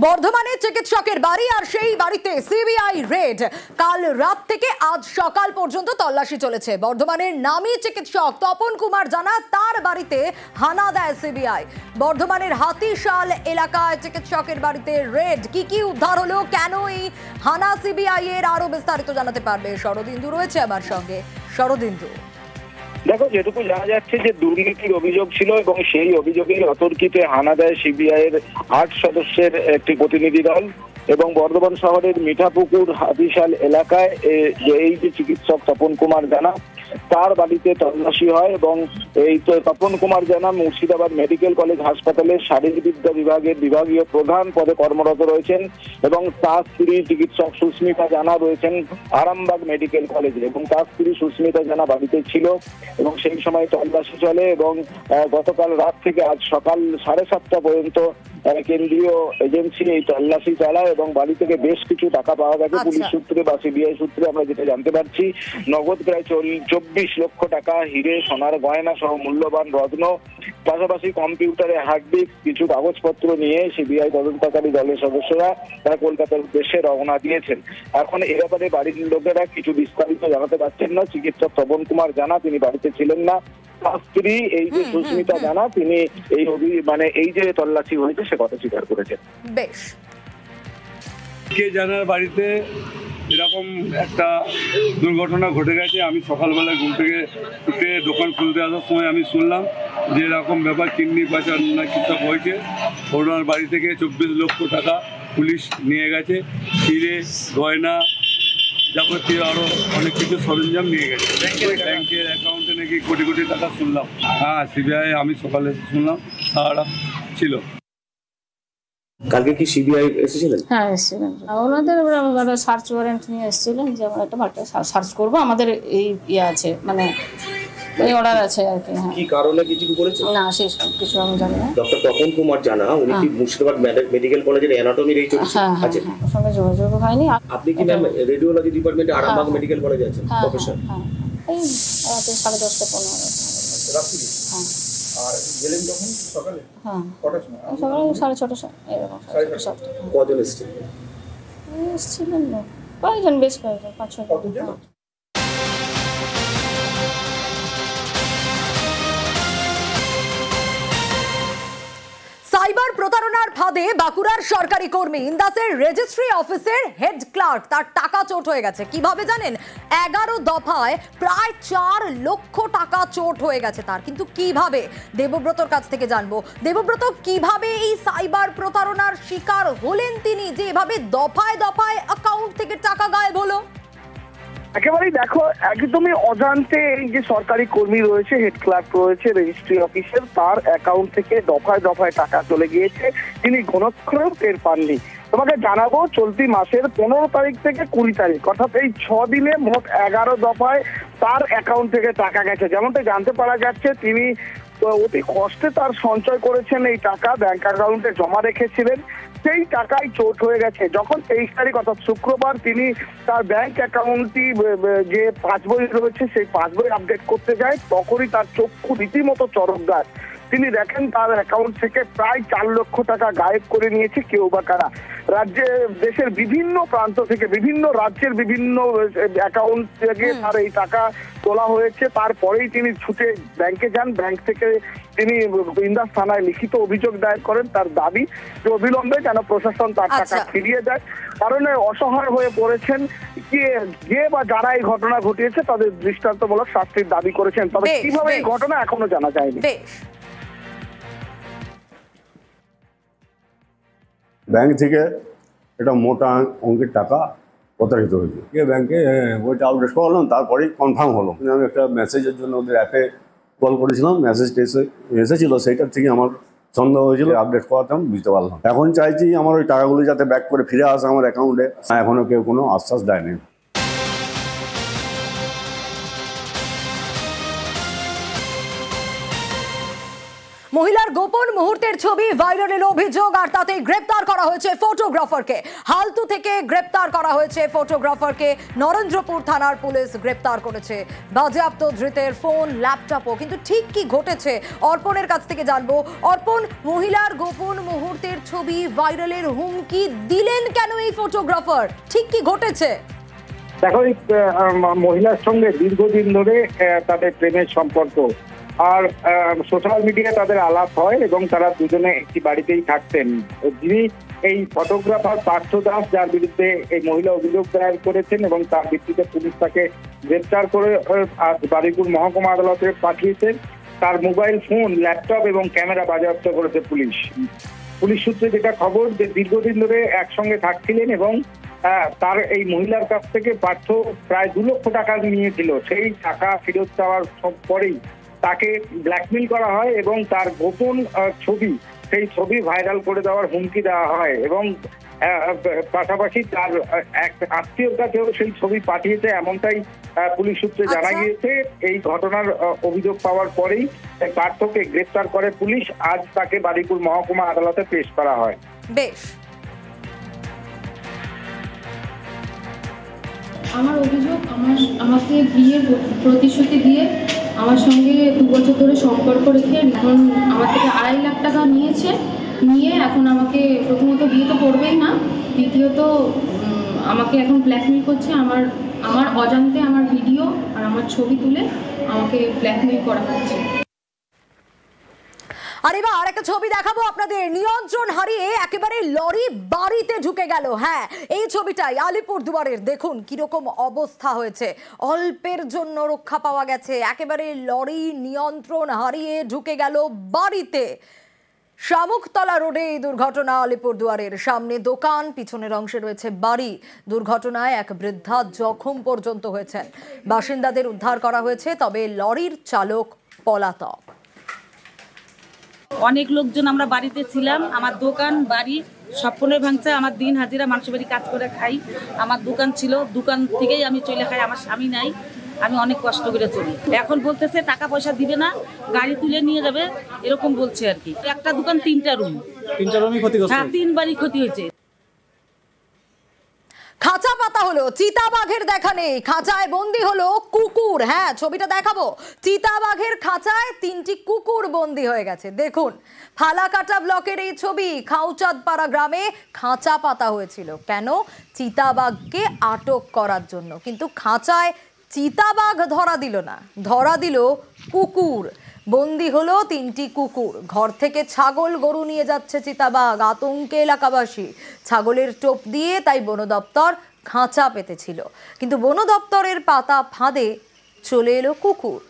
বর্ধমানে চিকিৎসকের বাড়ি আর সেই বাড়িতে সিবিআই রেড। কাল রাত থেকে আজ সকাল পর্যন্ত তল্লাশি চলেছে। বর্ধমানের নামী চিকিৎসক তপন কুমার জানা তার বাড়িতে হানা দেয় সিবিআই। বর্ধমানের হাতিশাল এলাকায় চিকিৎসকের বাড়িতে রেড। কি উদ্ধার হলো, কেন এই হানা সিবিআই এর, আরো বিস্তারিত জানাতে পারবে শরদিন্দু রয়েছে আমার সঙ্গে। শরদিন্দু, দেখো, যেটুকু জানা যাচ্ছে যে দুর্নীতির অভিযোগ ছিল এবং সেই অভিযোগের অতর্কিতে হানা দেয় সিবিআই এর ৮ সদস্যের একটি প্রতিনিধি দল এবং বর্ধমান শহরের মিঠাপুকুর হাতিশাল এলাকায় এই যে চিকিৎসক তপন কুমার জানা তার বাড়িতে তল্লাশি হয় এবং এই তো তপন কুমার জানা মুর্শিদাবাদ মেডিকেল কলেজ হাসপাতালের শারীরবিদ্যা বিভাগের বিভাগীয় প্রধান পদে কর্মরত রয়েছেন এবং তার স্ত্রী চিকিৎসক সুস্মিতা জানা রয়েছেন আরামবাগ মেডিকেল কলেজে এবং তার স্ত্রী সুস্মিতা জানা বাড়িতে ছিল এবং সেই সময় তল্লাশি চলে এবং গতকাল রাত থেকে আজ সকাল 7:30 পর্যন্ত কেন্দ্রীয় এজেন্সি এই তল্লাশি চালায় এবং বাড়ি থেকে বেশ কিছু টাকা পাওয়া গেছে। পুলিশ সূত্রে বা সিবিআই সূত্রে আমরা যেটা জানতে পারছি, নগদ প্রায় 24 লক্ষ টাকা, হিরে, সোনার গয়না সহ মূল্যবান রত্ন, পাশাপাশি কম্পিউটারে হার্ড ডিস্ক, কিছু কাগজপত্র নিয়ে সিবিআই তদন্তকারী দলের সদস্যরা তারা কলকাতার উদ্দেশ্যে রওনা দিয়েছেন। এখন এ ব্যাপারে বাড়ির লোকেরা কিছু বিস্তারিত জানাতে পারছেন না। চিকিৎসক তপন কুমার জানা তিনি বাড়িতে ছিলেন না, তার স্ত্রী এই যে সুস্মিতা জানা তিনি এই যে তল্লাশি হয়েছে সে কথা স্বীকার করেছেন। বেশ, কে জানার বাড়িতে এরকম একটা দুর্ঘটনা ঘটে গেছে। আমি সকালবেলা ঘুম থেকে উঠে দোকান খুলতে আসার সময় আমি শুনলাম যে এরকম ব্যাপার, কিডনি পাচার না কিছু হয়েছে। ওনার বাড়ি থেকে 24 লক্ষ টাকা পুলিশ নিয়ে গেছে, হিরে, গয়না, যাবতীয় আরও অনেক কিছু সরঞ্জাম নিয়ে গেছে। ব্যাংকের অ্যাকাউন্টে নাকি কোটি কোটি টাকা শুনলাম। হ্যাঁ, সিবিআই আমি সকালে শুনলাম সারা ছিল। কালকে কি সিবিআই এসেছিলেন? হ্যাঁ, এসেছিলেন। ওনাদের সার্চ ওয়ারেন্ট নিয়ে এসেছিলেন যে আমরা একটা সার্চ করবো, আমাদের এই আছে মানে এই অর্ডার আছে আর কি। হ্যাঁ, কি কারণে কিছু বলেছেন? না, সেসব কিছু আমি জানি না। ডক্টর তপন কুমার জানা উনি কি মুর্শিদাবাদ মেডিকেল কলেজের অ্যানাটমির এই চলছে? আছে, ওর সঙ্গে যোগাযোগ হয়নি। আপনি কি ম্যাম রেডিওলজি ডিপার্টমেন্টে আরামবাগ মেডিকেল কলেজে আছেন প্রফেসর? হ্যাঁ, এই রাতে 10:30-15 রাত্রি। হ্যাঁ, আর গেলেন যখন সকালে? হ্যাঁ, কটার সময়? সকালে 6:30 এরকম। কজন এসেছিলেন? এসেছিলেন কয়েকজন, বেশ কয়েকজন, 5-6 জন। সাইবার প্রতারণার ফাঁদে বাঁকুড়ার সরকারি কর্মী ইন্দাসের রেজিস্ট্রি অফিসের হেড ক্লার্ক তার টাকা চোট হয়ে গেছে। কিভাবে জানেন? 11 দফায় প্রায় 4 লক্ষ টাকা চোট হয়ে গেছে তার। কিন্তু কিভাবে, দেবব্রতর কাছ থেকে জানবো। দেবব্রত, কিভাবে এই সাইবার প্রতারণার শিকার হলেন তিনি, যে এভাবে দফায় দফায় অ্যাকাউন্ট থেকে টাকা গায়েব হলো? একেবারেই দেখো, একদমই অজান্তে এই যে সরকারি কর্মী রয়েছে, হেড ক্লার্ক রয়েছে রেজিস্ট্রি অফিসের, তার অ্যাকাউন্ট থেকে দফায় দফায় টাকা চলে গিয়েছে, তিনি কোনক্ষণেও টের পাননি। তোমাকে জানাবো, চলতি মাসের 15 তারিখ থেকে 20 তারিখ অর্থাৎ এই 6 দিনে মোট 11 দফায় তার অ্যাকাউন্ট থেকে টাকা গেছে। যেমনটা জানতে পারা যাচ্ছে, তিনি অতি কষ্টে তার সঞ্চয় করেছেন, এই টাকা ব্যাংক অ্যাকাউন্টে জমা রেখেছিলেন, সেই টাকাই চোট হয়ে গেছে। যখন 23 তারিখ অর্থাৎ শুক্রবার তিনি তার ব্যাংক অ্যাকাউন্টটি যে পাসবই রয়েছে সেই পাসবই আপডেট করতে যায়, তখনই তার চক্ষু রীতিমতো চরকগাছ। তিনি দেখেন তার অ্যাকাউন্ট থেকে প্রায় 4 লক্ষ টাকা গায়েব করে নিয়েছে কেউ বা কারা। দেশের বিভিন্ন প্রান্ত থেকে, বিভিন্ন রাজ্যের বিভিন্ন অ্যাকাউন্ট থেকে তার এই টাকা তোলা হয়েছে। তারপরেই তিনি ছুটে ব্যাংকে যান, ব্যাংক থেকে তিনি ইন্দাস থানায় লিখিত অভিযোগ দায়ের করেন। তার দাবি যে অবিলম্বে যেন প্রশাসন তার টাকা ফিরিয়ে দেয়, কারণ অসহায় হয়ে পড়েছেন। যে বা যারা এই ঘটনা ঘটিয়েছে তাদের দৃষ্টান্তমূলক শাস্তির দাবি করেছেন। তবে কিভাবে এই ঘটনা এখনো জানা যায়নি। ব্যাংক থেকে একটা মোটা অঙ্কের টাকা প্রতারিত হয়েছে। ব্যাংকে ওইটা আপডেট করলাম, তারপরেই কনফার্ম হলো। আমি একটা মেসেজের জন্য ওদের অ্যাপে কল করেছিলাম, মেসেজটা এসেছিলো, সেইটার থেকে আমার সন্দেহ হয়েছিল, আপডেট করাতাম, বুঝতে পারলাম। এখন চাইছি আমার ওই টাকাগুলো যাতে ব্যাক করে ফিরে আসে আমার অ্যাকাউন্টে। এখনও কেউ কোনো আশ্বাস দেয়নি। মহিলার গোপন মুহূর্তের ছবি ভাইরালের অভিযোগ, আর তাতে গ্রেপ্তার করা হয়েছে ফটোগ্রাফারকে। হালতু থেকে গ্রেপ্তার করা হয়েছে ফটোগ্রাফারকে। নরেন্দ্রপুর থানার পুলিশ গ্রেপ্তার করেছে। বাজেয়াপ্ত ধৃতের ফোন, ল্যাপটপও। কিন্তু ঠিক কি ঘটেছে অর্পণের কাছ থেকে জানবো। অর্পণ, মহিলার গোপন মুহূর্তের ছবি ভাইরালের হুমকি দিলেন কেন এই ফটোগ্রাফার? ঠিক কি ঘটেছে? দেখো, এই মহিলার সঙ্গে দীর্ঘদিন ধরে তাদের প্রেমের সম্পর্ক, আর সোশ্যাল মিডিয়ায় তাদের আলাপ হয় এবং তারা দুজনে একটি বাড়িতেই থাকতেন। যিনি এই ফটোগ্রাফার পার্থ দাস, যার বিরুদ্ধে এই মহিলা অভিযোগ দায়ের করেছেন এবং তার ভিত্তিতে পুলিশ তাকে গ্রেপ্তার করে আজ বারুইপুর মহকুমা আদালতে পাঠিয়েছেন। তার মোবাইল ফোন, ল্যাপটপ এবং ক্যামেরা বাজেয়াপ্ত করেছে পুলিশ। পুলিশ সূত্রে যেটা খবর, যে দীর্ঘদিন ধরে একসঙ্গে থাকছিলেন এবং তার এই মহিলার কাছ থেকে পার্থ প্রায় 2 লক্ষ টাকা নিয়েছিল। সেই টাকা ফেরত চাওয়ার পরেই তাকে ব্ল্যাকমেল করা হয় এবং তার গোপন ছবি, সেই ছবি ভাইরাল করে দেওয়ার হুমকি দেওয়া হয় এবং পাশাপাশি তার এক আত্মীয়র কাছেও সেই ছবি পাঠিয়েছে, এমনটাই পুলিশ সূত্রে জানা গিয়েছে। এই ঘটনার অভিযোগ পাওয়ার পরেই পার্থকে গ্রেপ্তার করে পুলিশ। আজ তাকে বারুইপুর মহকুমা আদালতে পেশ করা হয়। বেশ। আমার অভিযোগ, আমাকে বিয়ের প্রতিশ্রুতি দিয়ে আমার সঙ্গে 2 বছর ধরে সম্পর্ক রেখে এখন আমার থেকে 2.5 লাখ টাকা নিয়ে এখন আমাকে প্রথমত বিয়ে তো করবেই না, দ্বিতীয়ত আমাকে এখন ব্ল্যাকমেল করছে। আমার অজান্তে আমার ভিডিও আর আমার ছবি তুলে আমাকে ব্ল্যাকমেল করা হচ্ছে। আর এবার আরেকটা ছবি দেখাবো আপনাদের। নিয়ন্ত্রণ হারিয়ে একেবারে লরি বাড়িতে ঢুকে গেল। হ্যাঁ, এই ছবিটাই আলিপুরদুয়ারের। দেখুন কিরকম অবস্থা হয়েছে। অল্পের জন্য রক্ষা পাওয়া গেছে। একেবারে লরি নিয়ন্ত্রণ হারিয়ে ঢুকে গেল বাড়িতে। শামুকতলা রোডে এই দুর্ঘটনা। আলিপুরদুয়ারের সামনে দোকান, পিছনের অংশে রয়েছে বাড়ি। দুর্ঘটনায় এক বৃদ্ধা জখম পর্যন্ত হয়েছেন। বাসিন্দাদের উদ্ধার করা হয়েছে, তবে লরির চালক পলাতক। অনেক লোকজন আমরা বাড়িতে ছিলাম। আমার দোকান বাড়ি সম্পূর্ণ ভাঙছে। আমার দিন হাজিরা মানুষের বাড়ি কাজ করে খাই। আমার দোকান ছিল, দোকান থেকেই আমি চলে খাই। আমার স্বামী নাই, আমি অনেক কষ্ট করে চলি। এখন বলতেছে টাকা পয়সা দিবে না, গাড়ি তুলে নিয়ে যাবে, এরকম বলছে আর কি। একটা দোকান 3টা রুম, 3টা রুমই ক্ষতিগ্রস্ত। হ্যাঁ, 3 বাড়ি ক্ষতি হয়েছে। খাঁচা পাতা হলো, চিতাবাঘের দেখা নেই। খাঁচায় বন্দি হলো কুকুর। হ্যাঁ, ছবিটা দেখাবো। চিতাবাঘের খাঁচায় 3টি কুকুর বন্দি হয়ে গেছে। দেখুন, ফালাকাটা ব্লকের এই ছবি। খাউচাঁদপাড়া গ্রামে খাঁচা পাতা হয়েছিল। কেন? চিতাবাঘকে আটক করার জন্য। কিন্তু খাঁচায় চিতাবাঘ ধরা দিল না, ধরা দিল কুকুর। বন্দি হলো 3টি কুকুর। ঘর থেকে ছাগল গরু নিয়ে যাচ্ছে চিতাবাঘ। আতঙ্কে এলাকাবাসী। ছাগলের টোপ দিয়ে তাই বন দপ্তর খাঁচা পেতেছিল, কিন্তু বন দপ্তরের পাতা ফাঁদে চলে এলো কুকুর।